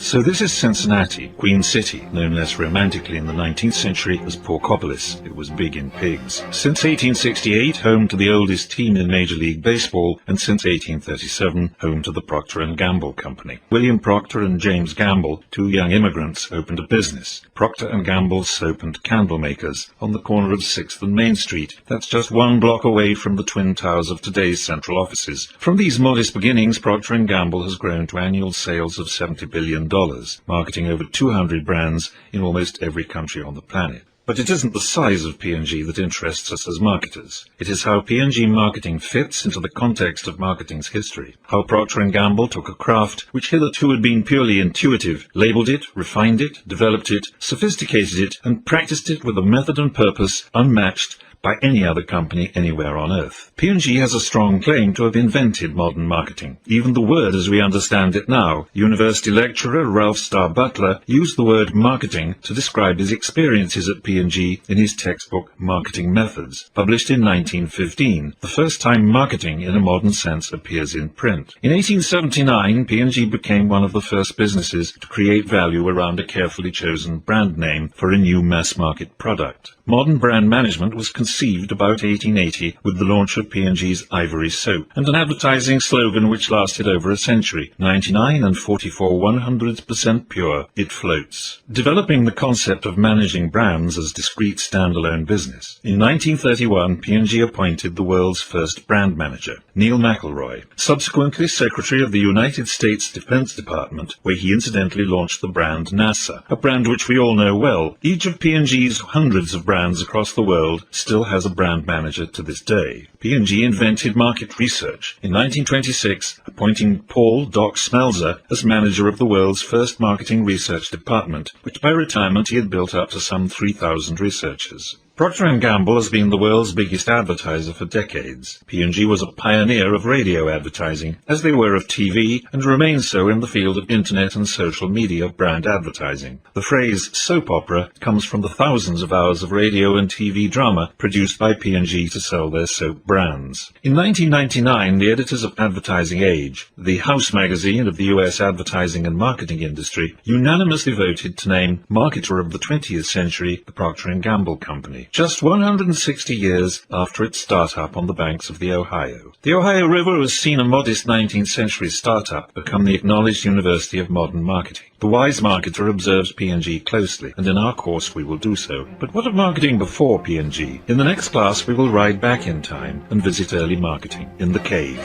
So this is Cincinnati, Queen City, known less romantically in the 19th century as Porkopolis. It was big in pigs. Since 1868, home to the oldest team in Major League Baseball, and since 1837, home to the Procter & Gamble Company. William Procter and James Gamble, two young immigrants, opened a business, Procter & Gamble Soap and Candle Makers, on the corner of 6th and Main Street. That's just one block away from the twin towers of today's central offices. From these modest beginnings, Procter & Gamble has grown to annual sales of $70 billion, marketing over 200 brands in almost every country on the planet. But it isn't the size of P&G that interests us as marketers. It is how P&G marketing fits into the context of marketing's history. How Procter & Gamble took a craft which hitherto had been purely intuitive, labeled it, refined it, developed it, sophisticated it, and practiced it with a method and purpose unmatched by any other company anywhere on earth. P&G has a strong claim to have invented modern marketing. Even the word as we understand it now. University lecturer Ralph Starr Butler used the word marketing to describe his experiences at P&G in his textbook Marketing Methods, published in 1915, the first time marketing in a modern sense appears in print. In 1879, P&G became one of the first businesses to create value around a carefully chosen brand name for a new mass-market product. Modern brand management was conceived about 1880 with the launch of P&G's Ivory Soap, and an advertising slogan which lasted over a century, 99 and 44 100% pure, it floats. Developing the concept of managing brands as discrete standalone business. In 1931, P&G appointed the world's first brand manager, Neil McElroy, subsequently Secretary of the United States Defense Department, where he incidentally launched the brand NASA, a brand which we all know well. Each of P&G's hundreds of brands across the world still has a brand manager to this day. P&G invented market research in 1926, appointing Paul Doc Smelzer as manager of the world's first marketing research department, which by retirement he had built up to some 3,000 researchers. Procter & Gamble has been the world's biggest advertiser for decades. P&G was a pioneer of radio advertising, as they were of TV, and remain so in the field of internet and social media brand advertising. The phrase soap opera comes from the thousands of hours of radio and TV drama produced by P&G to sell their soap brands. In 1999, the editors of Advertising Age, the house magazine of the US advertising and marketing industry, unanimously voted to name Marketer of the 20th Century the Procter & Gamble Company, just 160 years after its startup on the banks of the Ohio. The Ohio River has seen a modest 19th century startup become the acknowledged University of Modern Marketing. The wise marketer observes P&G closely, and in our course we will do so. But what of marketing before P&G? In the next class we will ride back in time and visit early marketing in the cave.